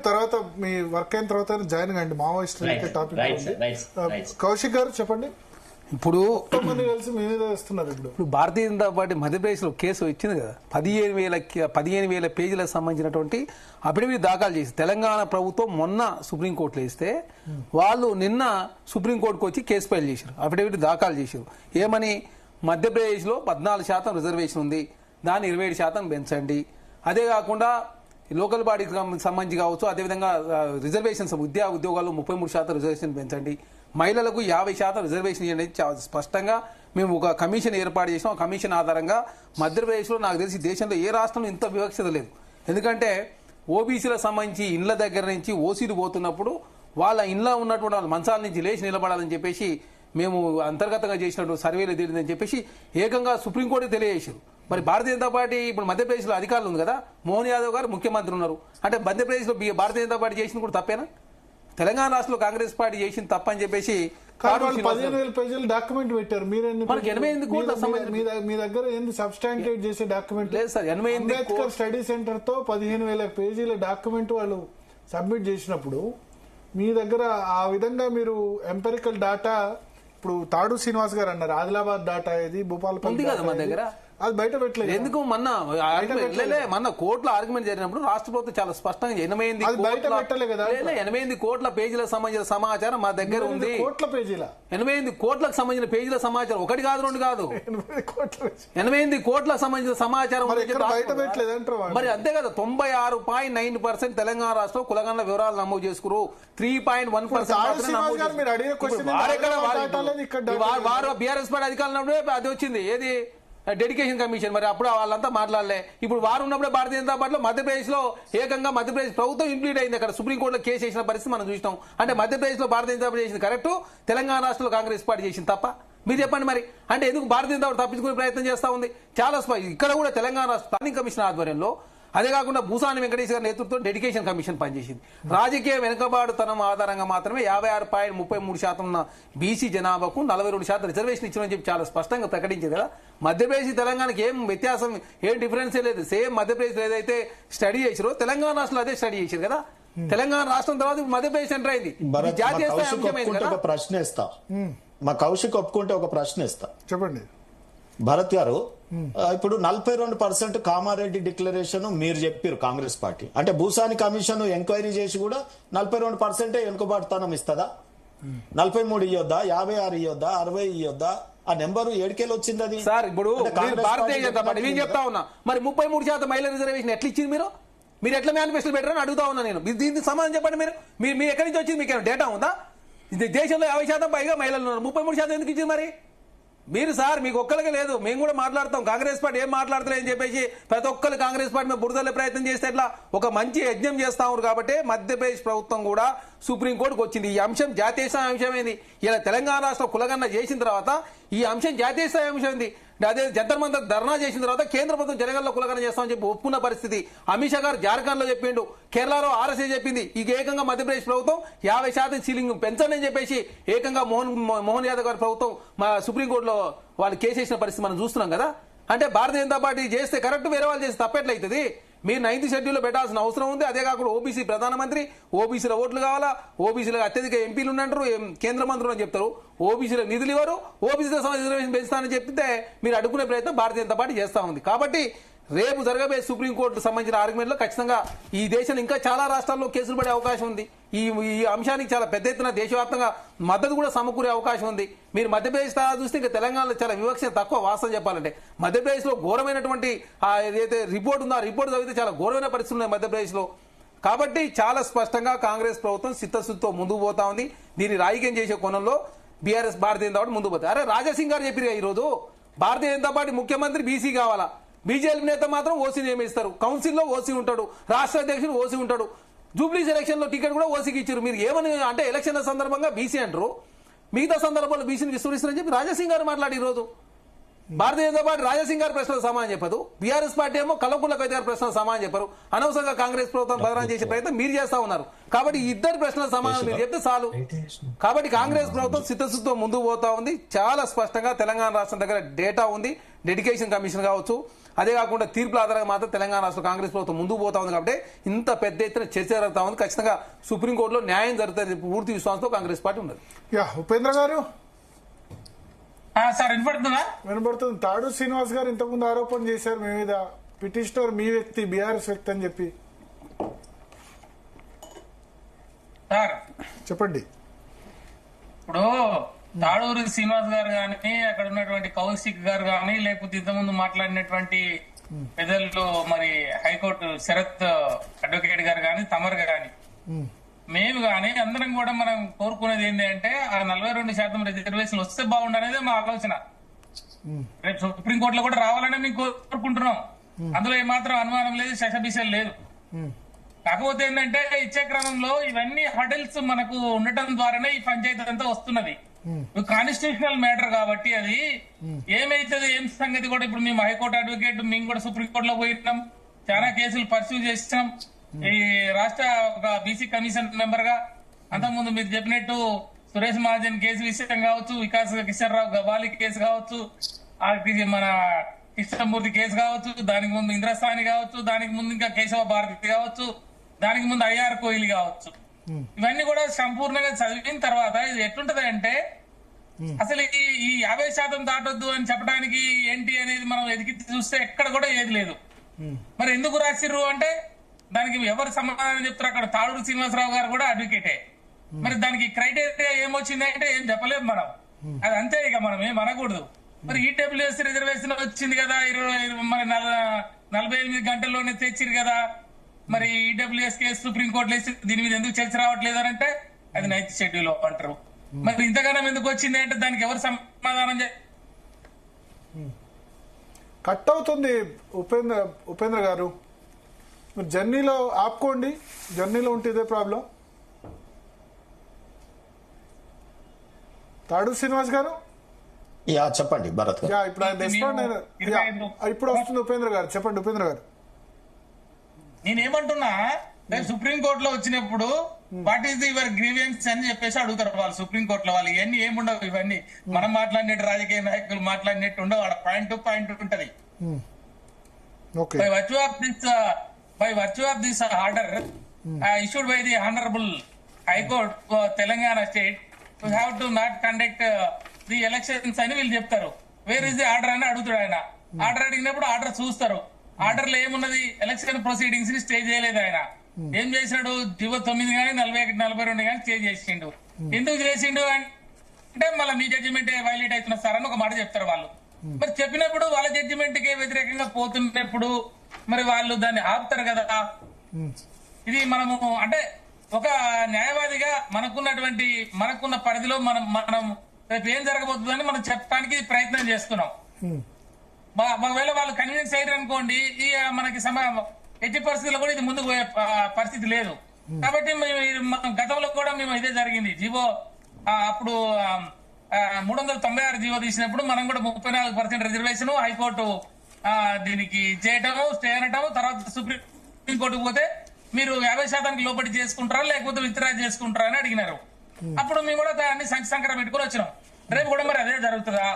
తర్వాత మీ వర్క్ అయిన తర్వాత జాయిన్ కండి మావోయిస్ట్ టాపిక్. కౌశిక్ గారు చెప్పండి. ఇప్పుడు కలిసి మీద వేస్తున్నారు. ఇప్పుడు భారతీయ జనతా పార్టీ మధ్యప్రదేశ్ లో కేసు వచ్చింది కదా, 15,000 పేజీలకు సంబంధించినటువంటి అఫిడవిట్ దాఖలు చేసి తెలంగాణ ప్రభుత్వం మొన్న సుప్రీంకోర్టులో ఇస్తే వాళ్ళు నిన్న సుప్రీంకోర్టుకు వచ్చి కేసు ఫైల్ చేశారు, అఫిడవిట్ దాఖలు చేశారు. ఏమని? మధ్యప్రదేశ్ లో 14% రిజర్వేషన్ ఉంది, దాన్ని 27% పెంచండి. అదే కాకుండా లోకల్ బాడీకి సంబంధించి కావచ్చు, అదేవిధంగా రిజర్వేషన్స్ ఉద్యోగాల్లో 33% రిజర్వేషన్ పెంచండి, మహిళలకు 50% రిజర్వేషన్ ఇవ్వండి. స్పష్టంగా మేము ఒక కమిషన్ ఏర్పాటు చేసాం. ఆ కమిషన్ ఆధారంగా మధ్యప్రదేశ్లో నాకు తెలిసి దేశంలో ఏ రాష్ట్రంలో ఇంత వివక్షత లేదు. ఎందుకంటే ఓబీసీలకు సంబంధించి ఇండ్ల దగ్గర నుంచి ఓసీలు పోతున్నప్పుడు వాళ్ళ ఇంట్లో ఉన్నటువంటి వాళ్ళ మంచాల నుంచి లేచి నిలబడాలని చెప్పేసి మేము అంతర్గతంగా చేసినటువంటి సర్వేలు తేలిందని చెప్పేసి ఏకంగా సుప్రీంకోర్టుకి తెలియజేశారు. మరి భారతీయ జనతా పార్టీ ఇప్పుడు మధ్యప్రదేశ్లో అధికారులు ఉంది కదా, మోహన్ యాదవ్ గారు ముఖ్యమంత్రి ఉన్నారు. అంటే మధ్యప్రదేశ్లో భారతీయ జనతా పార్టీ చేసింది కూడా తప్పేనా? తెలంగాణ రాష్ట్రంలో కాంగ్రెస్ పార్టీ చేసింది తప్పని చెప్పేసి 15,000 పేజీలు డాక్యుమెంట్ పెట్టారు. మీ దగ్గర ఏంది సబ్స్టాంటియేట్ చేసే డాక్యుమెంట్ లేదు సార్. అంబేద్కర్ స్టడీ సెంటర్ తో 15,000 పేజీల డాక్యుమెంట్ వాళ్ళు సబ్మిట్ చేసినప్పుడు మీ దగ్గర ఆ విధంగా మీరు ఎంపెరికల్ డాటా, ఇప్పుడు తాడు శ్రీనివాస్ గారు అన్నారు ఆదిలాబాద్ డాటా ఏది, భూపాలపల్లి కదా మన దగ్గర, అది బయట పెట్టలేదు. ఎందుకు? మొన్న కోర్టులో ఆర్గ్యుమెంట్ జరిగినప్పుడు రాష్ట్ర ప్రభుత్వం చాలా స్పష్టంగా 88 కోట్ల పేజీలకు సంబంధించిన సమాచారం మా దగ్గర ఉంది. 88 కోట్లకు సంబంధించిన పేజీల సమాచారం ఒకటి కాదు, రెండు కాదు, 88 కోట్లకు సంబంధించిన సమాచారం మరి అంతే కదా. 96.9% తెలంగాణ రాష్ట్రం కులగణన వివరాలు నమోదు చేసుకురు. 3.1% వారు బీఆర్ఎస్ పార్టీ అధికారులు అది వచ్చింది ఏది డెడికేషన్ కమిషన్. మరి అప్పుడు వాళ్ళంతా మాట్లాడలే. ఇప్పుడు వారు ఉన్నప్పుడే భారతీయ జనతా పార్టీలో మధ్యప్రదేశ్ లో ఏకంగా మధ్యప్రదేశ్ ప్రభుత్వం ఇంప్లీట్ అయింది. అక్కడ సుప్రీంకోర్టులో కేసు చేసిన పరిస్థితి మనం చూసినాం. అంటే మధ్యప్రదేశ్ లో భారతీయ జనతా పార్టీ చేసింది కరెక్ట్, తెలంగాణ రాష్ట్రంలో కాంగ్రెస్ పార్టీ చేసింది తప్ప? మీరు చెప్పండి మరి. అంటే ఎందుకు భారతీయ జనతా పార్టీ తప్పించుకునే ప్రయత్నం చేస్తా ఉంది? చాలా ఇక్కడ కూడా తెలంగాణ ప్లానింగ్ కమిషన్ ఆధ్వర్యంలో, అదే కాకుండా భూసాని వెంకటేష్ గారి నేతృత్వం డెడికేషన్ కమిషన్ పనిచేసింది. రాజకీయ వెనుకబాటుతనం ఆధారంగా మాత్రమే 56.33% ఉన్న బీసీ జనాభాకు 42% రిజర్వేషన్ ఇచ్చామని చెప్పి చాలా స్పష్టంగా ప్రకటించింది కదా. మధ్యప్రదేశ్ తెలంగాణకి ఏం వ్యత్యాసం, ఏం డిఫరెన్స్ లేదు. సేమ్ మధ్యప్రదేశ్ ఏదైతే స్టడీ చేసారో తెలంగాణ రాష్ట్రంలో అదే స్టడీ చేశారు కదా. తెలంగాణ రాష్ట్రం తర్వాత మధ్యప్రదేశ్ ఎంటర్ అయింది. జాతీయ ప్రశ్న ఇస్తా, మా కౌశిక్ ఒప్పుకుంటే ఒక ప్రశ్న ఇస్తా. చెప్పండి భరత్ గారు. ఇప్పుడు 42% కామారెడ్డి డిక్లరేషన్ మీరు చెప్పారు కాంగ్రెస్ పార్టీ, అంటే భూసాని కమిషన్ ఎంక్వైరీ చేసి కూడా 42% వెనుకబాటుతనం ఇస్తుందా? 43 ఇయ్యొద్దా, 56 ఇయ్యొద్దా, 60 ఇయ్యొద్దా? ఆ నెంబరు ఏడుకేలు వచ్చింది అది సార్. ఇప్పుడు భారతీయ జనతా పార్టీ నేను చెప్తా ఉన్నా, మరి 33% మహిళా రిజర్వేషన్ ఎట్లా ఇచ్చింది? మీరు ఎట్లా మేనిఫెస్టో పెట్టారని అడుగుతా ఉన్నా నేను. దీనికి సమాధానం చెప్పండి. మీరు ఎక్కడి నుంచి వచ్చింది? మీకు డేటా ఉందా? దేశంలో 50% పైగా మహిళలు ఉన్నారు, 33% ఎందుకు ఇచ్చింది మరి? మీరు సార్ మీకు ఒక్కరికి లేదు, మేము కూడా మాట్లాడతాం. కాంగ్రెస్ పార్టీ ఏం మాట్లాడతలేదని చెప్పేసి ప్రతి ఒక్కరు కాంగ్రెస్ పార్టీ మీద బురదలే ప్రయత్నం చేస్తే ఎట్లా? ఒక మంచి యజ్ఞం చేస్తా ఉన్నారు కాబట్టి మధ్యప్రదేశ్ ప్రభుత్వం కూడా సుప్రీంకోర్టుకు వచ్చింది. ఈ అంశం జాతీయ స్థాయి అంశమైంది. ఇలా తెలంగాణ రాష్ట్ర కులగణన చేసిన తర్వాత ఈ అంశం జాతీయ స్థాయి అంశమైంది. అదే జంతర్ మంతర్ ధర్నా చేసిన తర్వాత కేంద్ర ప్రభుత్వం జనగణనలో కులగణన చేస్తామని చెప్పి ఒప్పుకున్న పరిస్థితి. అమిత్ షా గారు జార్ఖండ్ లో చెప్పిండు, కేరళలో ఆర్ఎస్ఏ చెప్పింది. ఈ ఏకంగా మధ్యప్రదేశ్ ప్రభుత్వం 50% సీలింగ్ పెంచండి అని చెప్పేసి ఏకంగా మోహన్ యాదవ్ గారి ప్రభుత్వం మా సుప్రీంకోర్టులో వాళ్ళు కేసు వేసిన పరిస్థితి మనం చూస్తున్నాం కదా. అంటే భారతీయ జనతా పార్టీ చేస్తే కరెక్ట్, వేరే వాళ్ళు చేస్తే తప్పెట్లయితుంది? మీరు 9th షెడ్యూల్లో పెట్టాల్సిన అవసరం ఉంది. అదే కాకుండా ఓబీసీ ప్రధానమంత్రి, ఓబీసీల ఓట్లు కావాలా, ఓబీసీలకు అత్యధిక ఎంపీలు ఉన్నంటారు, కేంద్ర మంత్రులు అని చెప్తారు, ఓబీసీలకు నిధులు ఇవ్వరు, ఓబీసీల రిజర్వేషన్ పెంచుతానని చెప్తే మీరు అడుగునే ప్రయత్నం భారతీయ జనతా పార్టీ చేస్తా ఉంది. కాబట్టి రేపు జరగబోయే సుప్రీంకోర్టు సంబంధించిన ఆర్గ్యుమెంట్ లో ఖచ్చితంగా ఈ దేశంలో ఇంకా చాలా రాష్ట్రాల్లో కేసులు పడే అవకాశం ఉంది. ఈ అంశానికి చాలా పెద్ద ఎత్తున దేశవ్యాప్తంగా మద్దతు కూడా సమకూరే అవకాశం ఉంది. మీరు మధ్యప్రదేశ్ తరహా చూస్తే ఇంకా తెలంగాణలో చాలా వివక్ష తక్కువ. వాస్తవం చెప్పాలంటే మధ్యప్రదేశ్ లో ఘోరమైనటువంటి ఏదైతే రిపోర్ట్ ఉందో ఆ రిపోర్ట్ చదివితే చాలా ఘోరమైన పరిస్థితులు ఉన్నాయి మధ్యప్రదేశ్ లో. కాబట్టి చాలా స్పష్టంగా కాంగ్రెస్ ప్రభుత్వం చిత్తశుద్ధితో ముందుకు పోతా ఉంది. దీన్ని రాజకీయం చేసే కోణంలో బీఆర్ఎస్ భారతీయ జనతా పార్టీ ముందుకు పోతాయి. అరే రాజాసింగ్ గారు చెప్పారు ఈ రోజు భారతీయ జనతా పార్టీ ముఖ్యమంత్రి బీసీ కావాలా, బీజేపీ నేత మాత్రం ఓసీ నియమిస్తారు, కౌన్సిల్లో ఓసీ ఉంటాడు, రాష్ట్ర అధ్యక్షుడు ఓసీ ఉంటాడు, జూబ్లీస్ ఎలక్షన్ లో టికెట్ కూడా ఓసీకి ఇచ్చారు. మీరు ఏమని అంటే ఎలక్షన్ల సందర్భంగా బీసీ అంటారు, మిగతా సందర్భంలో బీసీని విస్మరిస్తారని చెప్పి రాజాసింగ్ గారు మాట్లాడి ఈ రోజు భారతీయ జనతా పార్టీ రాజాసింగ్ గారి ప్రశ్నలు సమాధానం చెప్పదు, బీఆర్ఎస్ పార్టీ ఏమో కల్వకుంట్ల కవిత గారి ప్రశ్నలు సమాధానం చెప్పారు. అనవసరంగా కాంగ్రెస్ ప్రభుత్వం బదనాం చేసే ప్రయత్నం మీరు చేస్తా ఉన్నారు. కాబట్టి ఇద్దరు ప్రశ్నల సమాధానం మీరు చెప్తే చాలు. కాబట్టి కాంగ్రెస్ ప్రభుత్వం చిత్తశుద్ధితో ముందుకు పోతా ఉంది. చాలా స్పష్టంగా తెలంగాణ రాష్ట్రం దగ్గర డేటా ఉంది. డెడికేషన్ కమిషన్ కావచ్చు, అదే కాకుండా తీర్పుల ఆధారంగా మాత్రం తెలంగాణ రాష్ట్ర కాంగ్రెస్ ప్రభుత్వం ముందుకు పోతా ఉంది కాబట్టి ఇంత పెద్ద ఎత్తున చర్చ జరుగుతా ఉంది. ఖచ్చితంగా సుప్రీంకోర్టులో న్యాయం జరుగుతుంది పూర్తి విశ్వాసంతో కాంగ్రెస్ పార్టీ ఉన్నది. ఉపేంద్ర గారు సార్ వినపడుతుందా? వినబడుతుంది. తాడు శ్రీనివాస్ గారు ఇంతకుముందు ఆరోపణ చేశారు మీ మీద, పిటిషనర్ మీ వ్యక్తి, బీఆర్ఎస్ వ్యక్తి అని చెప్పి. సార్ చెప్పండి. ఇప్పుడు తాడూరి శ్రీనివాస్ గారు కానీ, అక్కడ ఉన్నటువంటి కౌశిక్ గారు కానీ, లేకపోతే ఇంతకుముందు మాట్లాడినటువంటి పెద్దలు మరి హైకోర్టు శరత్ అడ్వకేట్ గారు కానీ, తమర్ గాని, మేము కానీ అందరం కూడా మనం కోరుకునేది ఏంటి అంటే ఆ 42% రిజర్వేషన్ వస్తే బాగుండనేది మా ఆలోచన. రేపు సుప్రీంకోర్టులో కూడా రావాలని మేము కోరుకుంటున్నాం. అందులో ఏమాత్రం అనుమానం లేదు, శశబిషలు లేదు. కాకపోతే ఏంటంటే ఇచ్చే క్రమంలో ఇవన్నీ హడల్స్ మనకు ఉండటం ద్వారానే ఈ పంచాయతీ అంతా వస్తున్నది. కాన్స్టిట్యూషనల్ మ్యాటర్ కాబట్టి అది ఏమైతుంది ఏం సంగతి కూడా ఇప్పుడు మేము హైకోర్టు అడ్వకేట్, మేము కూడా సుప్రీంకోర్టులో పోయినాం, చాలా కేసులు పర్సూ చేసినాం. ఈ రాష్ట్ర ఒక బీసీ కమిషన్ మెంబర్ గా అంతకుముందు మీరు చెప్పినట్టు సురేష్ మహాజన్ కేసు విషయం కావచ్చు, వికాస్ కిషన్ రావు గవాలి కేసు కావచ్చు, మన కృష్ణమూర్తి కేసు కావచ్చు, దానికి ముందు ఇంద్రస్థాని కావచ్చు, దానికి ముందు ఇంకా కేశవ భారతి కావచ్చు, దానికి ముందు ఐఆర్ కోహ్లీ కావచ్చు. ఇవన్నీ కూడా సంపూర్ణంగా చదివిన తర్వాత ఇది ఎట్లుంటది అంటే అసలు ఈ 50% దాటొద్దు అని చెప్పడానికి ఏంటి అనేది మనం ఎదిగి చూస్తే ఎక్కడ కూడా ఏది లేదు. మరి ఎందుకు రాసిర్రు అంటే దానికి ఎవరు సమాధానం చెప్తారు? అక్కడ తాడూరు శ్రీనివాసరావు గారు కూడా అడ్వకేటే. మరి దానికి క్రైటీరియా ఏమొచ్చింది అంటే ఏం చెప్పలేము మనం. అది అంతే, ఇక మనం ఏం అనకూడదు. మరి ఈడబ్ల్యూఎస్ రిజర్వేషన్ వచ్చింది కదా, మరి 48 గంటల్లోనే తెచ్చిరు కదా, మరి ఈడబ్ల్యూఎస్ కేసు సుప్రీంకోర్టులో వేసి దీని మీద ఎందుకు చర్చ రావట్లేదు అని అంటే అది 9th షెడ్యూల్ అంటారు. మరి ఇంతగానం ఎందుకు వచ్చింది అంటే దానికి ఎవరు సమాధానం కట్ అవుతుంది. ఉపేంద్ర గారు మీరు జర్నీలో ఆపుకోండి, జర్నీలో ఉంటే ఇదే ప్రాబ్లం. తాడు శ్రీనివాస్ గారు చెప్పండి భరత్ గారు. ఇప్పుడు ఆయన రెస్పాండ్ అయిన ఇప్పుడు వస్తుంది. ఉపేంద్ర గారు చెప్పండి. ఉపేంద్ర గారు నేనేమంటున్నా, రేపు సుప్రీంకోర్టులో వచ్చినప్పుడు వాట్ ఈస్ యువర్ గ్రీవియన్స్ అని చెప్పేసి అడుగుతారు వాళ్ళు సుప్రీంకోర్టులో. వాళ్ళు ఇవన్నీ ఏముండవు, ఇవన్నీ మనం మాట్లాడినట్టు రాజకీయ నాయకులు మాట్లాడినట్టు ఉండవు. వాడు పాయింట్ టు పాయింట్ ఉంటది. By virtue of this order issued by the Honorable High Court for Telangana State, we have to not conduct the elections అని వీళ్ళు చెప్తారు. వేర్ ఇస్ ది ఆర్డర్ అని అడుగుతాడు ఆయన. ఆర్డర్ అడిగినప్పుడు ఆర్డర్ చూస్తారు. ఆర్డర్ లో ఏమున్నది? ఎలక్షన్ ప్రొసీడింగ్స్ ని స్టే చేయలేదు ఆయన. ఏం చేసినాడు? జీవో 9 కానీ 41, 42 కానీ స్టే చేసిండు. ఎందుకు చేసిండు అంటే మళ్ళీ మీ జడ్జిమెంట్ వైలేట్ అవుతున్నా సార్ అని ఒక మాట చెప్తారు వాళ్ళు. మరి చెప్పినప్పుడు వాళ్ళ జడ్జిమెంట్ కి వ్యతిరేకంగా పోతున్నప్పుడు మరి వాళ్ళు దాన్ని ఆపుతారు కదా. ఇది మనము అంటే ఒక న్యాయవాదిగా మనకున్న పరిధిలో మనం రేపు ఏం జరగబోతుందని మనం చెప్పడానికి ప్రయత్నం చేస్తున్నాం. ఒకవేళ వాళ్ళు కన్విన్స్ అయ్యారు అనుకోండి, మనకి ఎట్టి పరిస్థితుల్లో కూడా ఇది ముందుకు పోయే పరిస్థితి లేదు. కాబట్టి గతంలో కూడా మేము ఇదే జరిగింది. జీవో అప్పుడు 396 జీవో తీసినప్పుడు మనం కూడా 34% రిజర్వేషన్ హైకోర్టు దీనికి చేయటము, స్టే అనటము, తర్వాత సుప్రీంకోర్టుకు పోతే మీరు 50% లోపలి చేసుకుంటారా లేకపోతే విత్డ్రా చేసుకుంటారా అని అడిగినారు. అప్పుడు మేము కూడా దాన్ని సంకరం పెట్టుకుని వచ్చినాం. రేపు కూడా మరి అదే జరుగుతుందా?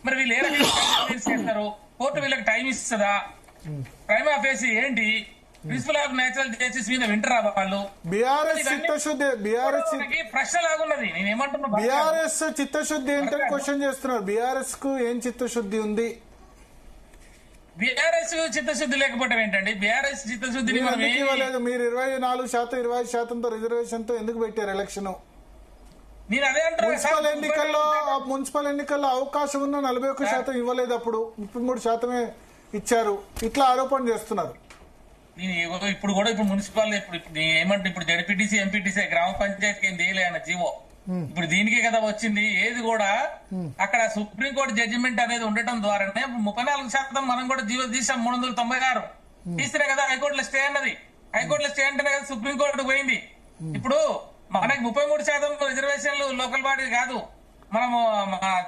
మరి వీళ్ళు ఏ రకంగా చేస్తారు? కోర్టు వీళ్ళకి టైం ఇస్తుందా? ప్రైమ్ ఆఫీస్ ఏంటి? ప్రిన్సిపల్ ఆఫ్ నేచురల్ జస్టిస్ మీద వింటరా వాళ్ళు? ప్రశ్న లాగున్నది. నేను ఏమంటున్నా, బీఆర్ఎస్ చిత్తశుద్ధి ఏంటని క్వశ్చన్ చేస్తున్నారు. బీఆర్ఎస్ కు ఏం చిత్తశుద్ధి ఉంది? బీఆర్ఎస్ చిత్తశుద్ధి లేకపోవడం ఏంటండి? బీఆర్ఎస్ చిత్తశుద్ధిని మీరు 24%, 25%తో రిజర్వేషన్ తో ఎందుకు పెట్టారు ఎలక్షన్? నేను అదే అంటున్నా. మున్సిపల్ ఎన్నికల్లో అవకాశం ఉన్న 41% ఇవ్వలేదు, అప్పుడు 33% ఇచ్చారు. ఇట్లా ఆరోపణ చేస్తున్నారు. ఇప్పుడు కూడా మున్సిపల్ ఏమంటే ఇప్పుడు జడ్పీటీసీ, ఎంపీటీసీ, గ్రామ పంచాయతీకి ఏం తీయలే అన్న జీవో. ఇప్పుడు దీనికే కదా వచ్చింది. ఏది కూడా అక్కడ సుప్రీంకోర్టు జడ్జిమెంట్ అనేది ఉండటం ద్వారానే 34% మనం కూడా జీవో తీసాం. 396 తీస్తే కదా హైకోర్టులో స్టే అన్నది. హైకోర్టులో స్టే అంటేనే కదా సుప్రీంకోర్టు పోయింది. ఇప్పుడు మనకి 33% రిజర్వేషన్లు లోకల్ బాడీ కాదు, మనము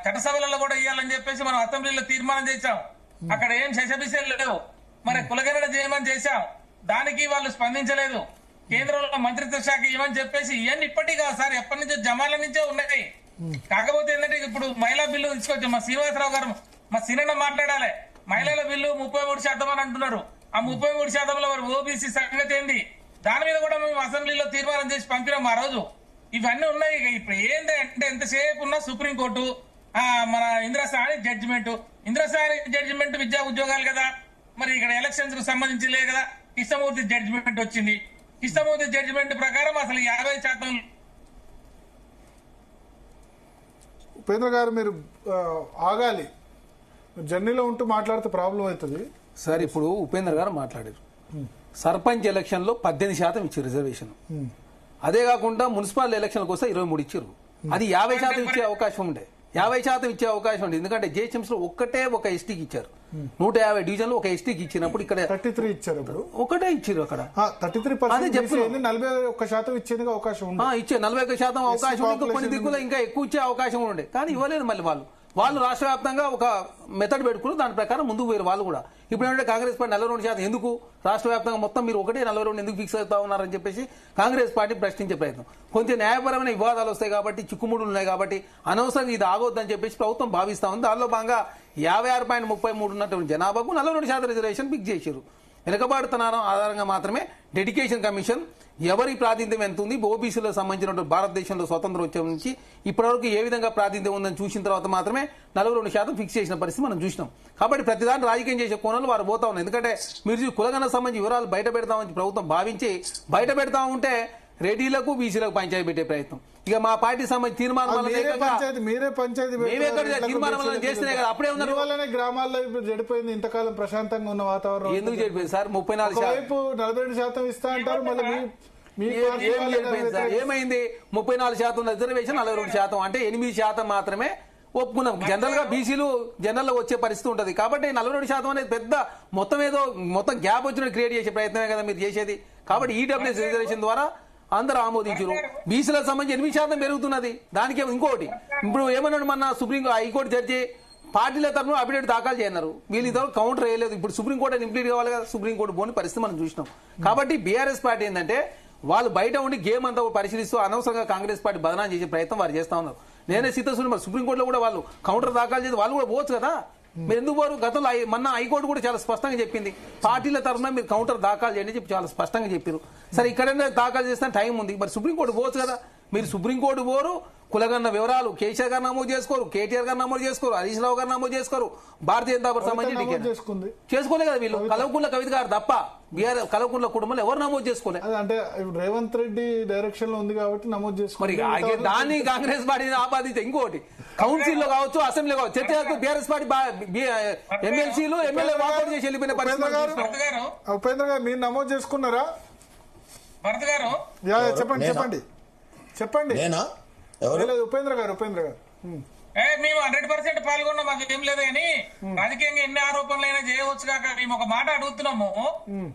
చట్టసభలలో కూడా ఇవ్వాలని చెప్పేసి మనం అసెంబ్లీలో తీర్మానం చేశాం. అక్కడ ఏం శశబిషలు లేవు. మరి కులగణన చేయమని చేశాం, దానికి వాళ్ళు స్పందించలేదు. కేంద్రంలో మంత్రిత్వ శాఖ ఇవ్వని చెప్పేసి ఇవన్నీ ఇప్పటికీ కాదు సార్, ఎప్పటి నుంచో జమాల నుంచే ఉన్నాయి. కాకపోతే ఏంటంటే ఇప్పుడు మహిళా బిల్లు తీసుకొచ్చాం. మా శ్రీనివాసరావు గారు, మా సినన్న మాట్లాడాలి. మహిళల బిల్లు 33% అని అంటున్నారు. ఆ 33%లో మరి ఓబీసీ సంగతి ఏంది? దాని మీద కూడా మేము అసెంబ్లీలో తీర్మానం చేసి పంపినాం ఆ రోజు. ఇవన్నీ ఉన్నాయి. ఇప్పుడు ఏంటి అంటే ఎంతసేపు ఉన్నా సుప్రీంకోర్టు మన ఇంద్రసాని జడ్జిమెంట్ విద్యా ఉద్యోగాలు కదా, మరి ఇక్కడ ఎలక్షన్స్ కు సంబంధించి లే కదా. కృష్ణమూర్తి జడ్జిమెంట్ వచ్చింది. కృష్ణమూర్తి జడ్జిమెంట్ ప్రకారం అసలు 50% ఉపేంద్ర గారు మీరు ఆగాలి, జర్నీలో ఉంటూ మాట్లాడితే ప్రాబ్లం అవుతుంది సార్. ఇప్పుడు ఉపేంద్ర గారు మాట్లాడారు, సర్పంచ్ ఎలక్షన్ లో 18% ఇచ్చారు రిజర్వేషన్. అదే కాకుండా మున్సిపల్ ఎలక్షన్లకు వస్తే 23 ఇచ్చారు. అది 50% ఇచ్చే అవకాశం ఉండే, 50% ఇచ్చే అవకాశం ఉండే. ఎందుకంటే జేహెచ్ఎంసీ లో ఒక్కటే ఒక ఎస్టీకి ఇచ్చారు. 150 డివిజన్లు ఒక ఎస్టీకి ఇచ్చినప్పుడు ఇక్కడ 33 ఇచ్చారు. ఇప్పుడు ఒకటే ఇచ్చారు అక్కడ 33%, 41% ఇచ్చేందుకు అవకాశం ఉంది. ఇచ్చే 41% అవకాశం ఉంది. ఇంకా కొన్ని దిక్కులో ఇంకా ఎక్కువ ఇచ్చే అవకాశం ఉండే, కానీ ఇవ్వలేదు. మళ్ళీ వాళ్ళు రాష్ట్ర వ్యాప్తంగా ఒక మెథడ్ పెట్టుకుని దాని ప్రకారం ముందుకు పోయారు వాళ్ళు కూడా. ఇప్పుడు ఏంటంటే కాంగ్రెస్ పార్టీ 42% ఎందుకు రాష్ట్ర వ్యాప్తంగా మొత్తం మీరు ఒకటే 42 ఎందుకు ఫిక్స్ అవుతా ఉన్నారని చెప్పేసి కాంగ్రెస్ పార్టీ ప్రశ్నించే ప్రయత్నం. కొంచెం న్యాయపరమైన వివాదాలు వస్తాయి కాబట్టి, చిక్కుముడులు ఉన్నాయి కాబట్టి అనవసరంగా ఇది ఆగొద్దని చెప్పేసి ప్రభుత్వం భావిస్తా ఉంది. దానిలో భాగంగా 56.33 ఉన్నటువంటి జనాభాకు 42% రిజర్వేషన్ ఫిక్స్ చేశారు. వెనుకబాటుతనం ఆధారంగా మాత్రమే డెడికేషన్ కమిషన్ ఎవరి ప్రాతినిధ్యం ఎంత ఉంది, ఓబీసీలకు సంబంధించినటువంటి భారతదేశంలో స్వతంత్రం వచ్చే నుంచి ఇప్పటివరకు ఏ విధంగా ప్రాతినిధ్యం ఉందని చూసిన తర్వాత మాత్రమే 42% ఫిక్స్ చేసిన పరిస్థితి మనం చూసినాం. కాబట్టి ప్రతిదాన్ని రాజకీయం చేసే కోణాలు వారు పోతా ఉన్నారు. ఎందుకంటే మీరు కులగణకు సంబంధించి వివరాలు బయట పెడతామని ప్రభుత్వం భావించి బయట పెడతా ఉంటే రెడ్డిలకు బీసీలకు పంచాయతీ పెట్టే ప్రయత్నం. ఇక మా పార్టీ సంబంధించి తీర్మానం చేస్తేనే కదా అప్పుడే ఉన్నారు. గ్రామాల్లో చెడిపోయింది, ఇంతకాలం ప్రశాంతంగా ఉన్న వాతావరణం ఎందుకు చెడిపోయింది సార్? 42% ఇస్తా అంటారు. మళ్ళీ ఏమైంది? 34% రిజర్వేషన్, 42% అంటే 8% మాత్రమే ఒప్పుకున్నాం. జనరల్ గా బీసీలు జనరల్ లో వచ్చే పరిస్థితి ఉంటది. కాబట్టి 42% అనేది పెద్ద మొత్తం గ్యాప్ వచ్చినట్టు క్రియేట్ చేసే ప్రయత్నమే కదా మీరు చేసేది. కాబట్టి ఈడబ్ల్యూఎస్ రిజర్వేషన్ ద్వారా అందరూ ఆమోదించారు. బీసీలకు సంబంధించి 8% పెరుగుతున్నది. దానికి ఇంకోటి ఇప్పుడు ఏమన్నాడు మన హైకోర్టు జడ్జి, పార్టీల తరఫున అఫిడవిట్ దాఖలు చేయన్నారు. వీళ్ళు ఇంతవరకు కౌంటర్ వేయలేదు. ఇప్పుడు సుప్రీంకోర్టు ఇంప్లీట్ కావాలి కదా, సుప్రీంకోర్టు పోని పరిస్థితి మనం చూసినాం. కాబట్టి బీఆర్ఎస్ పార్టీ ఏంటంటే వాళ్ళు బయట ఉండి గేమ్ అంతా పరిశీలిస్తూ అనవసరంగా కాంగ్రెస్ పార్టీ బదనాం చేసే ప్రయత్నం వారు చేస్తా ఉన్నారు. నేనే సిద్ధసుని సుప్రీంకోర్టులో కూడా వాళ్ళు కౌంటర్ దాఖలు చేసి వాళ్ళు కూడా పోవచ్చు కదా. మీరు ఎందుకు పోరు? గతంలో మొన్న హైకోర్టు కూడా చాలా స్పష్టంగా చెప్పింది, పార్టీల తరఫున మీరు కౌంటర్ దాఖలు చేయండి చెప్పి చాలా స్పష్టంగా చెప్పారు. సరే ఇక్కడైనా దాఖలు చేస్తే టైం ఉంది, మరి సుప్రీంకోర్టు పోవచ్చు కదా. మీరు సుప్రీంకోర్టు పోరు, కులగన్న వివరాలు కేసీఆర్ గారు నమోదు చేసుకోరు, కేటీఆర్ గారు నమోదు చేసుకోరు, హరీష్ రావు గారు నమోదు చేసుకోరు, భారతీయ జనతా పార్టీ సంబంధించి చేసుకోలే కదా వీళ్ళు. కల్వకుంట్ల కవిత గారు తప్ప బీఆర్ఎస్ కల్వకుంట్ల కుటుంబంలో ఎవరు నమోదు చేసుకోలేదు. అంటే రేవంత్ రెడ్డి డైరెక్షన్ లో ఉంది కాబట్టి నమోదు చేసుకోవాలి. మరి దాన్ని కాంగ్రెస్ పార్టీని ఆపాదించే ఇంకోటి కౌన్సిల్ లో కావచ్చు, అసెంబ్లీ కావచ్చు, చర్చకు బీఆర్ఎస్ పార్టీ ఎమ్మెల్సీలు ఎమ్మెల్యే వాకౌట్ చేసి వెళ్ళిపోయిన పరిస్థితి. ఉపేంద్ర గారు మీరు నమోదు చేసుకున్నారా? భరత్ గారు చెప్పండి. ఉపేంద్ర గారు మేము 100% పాల్గొన్నాం, మాకు ఏం లేదు. కానీ రాజకీయంగా ఎన్ని ఆరోపణలైనా చేయవచ్చు కాక మేము ఒక మాట అడుగుతున్నాము.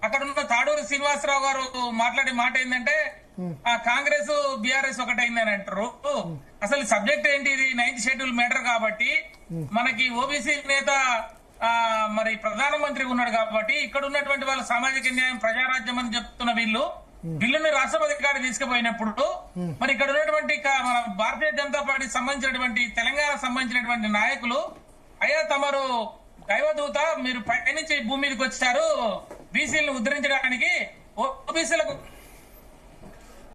అక్కడ ఉన్న తాడూరి శ్రీనివాసరావు గారు మాట్లాడే మాట ఏంటంటే కాంగ్రెస్ బీఆర్ఎస్ ఒకటైందని అంటారు. అసలు సబ్జెక్ట్ ఏంటి? ఇది 9th షెడ్యూల్ మ్యాటర్ కాబట్టి మనకి ఓబీసీ నేత మరి ప్రధానమంత్రి ఉన్నాడు కాబట్టి ఇక్కడ ఉన్నటువంటి వాళ్ళ సామాజిక న్యాయం ప్రజారాజ్యం అని చెప్తున్న వీళ్ళు బిల్లుని రాష్ట్రపతి గారు తీసుకుపోయినప్పుడు మరి ఇక్కడ ఉన్నటువంటి మన భారతీయ జనతా పార్టీకి సంబంధించినటువంటి తెలంగాణ సంబంధించినటువంటి నాయకులు అయ్యా తమరు దైవదూత, మీరు పైనుంచి భూమి మీదకి వచ్చారు బీసీలను ఉద్ధరించడానికి, ఓబీసీలకు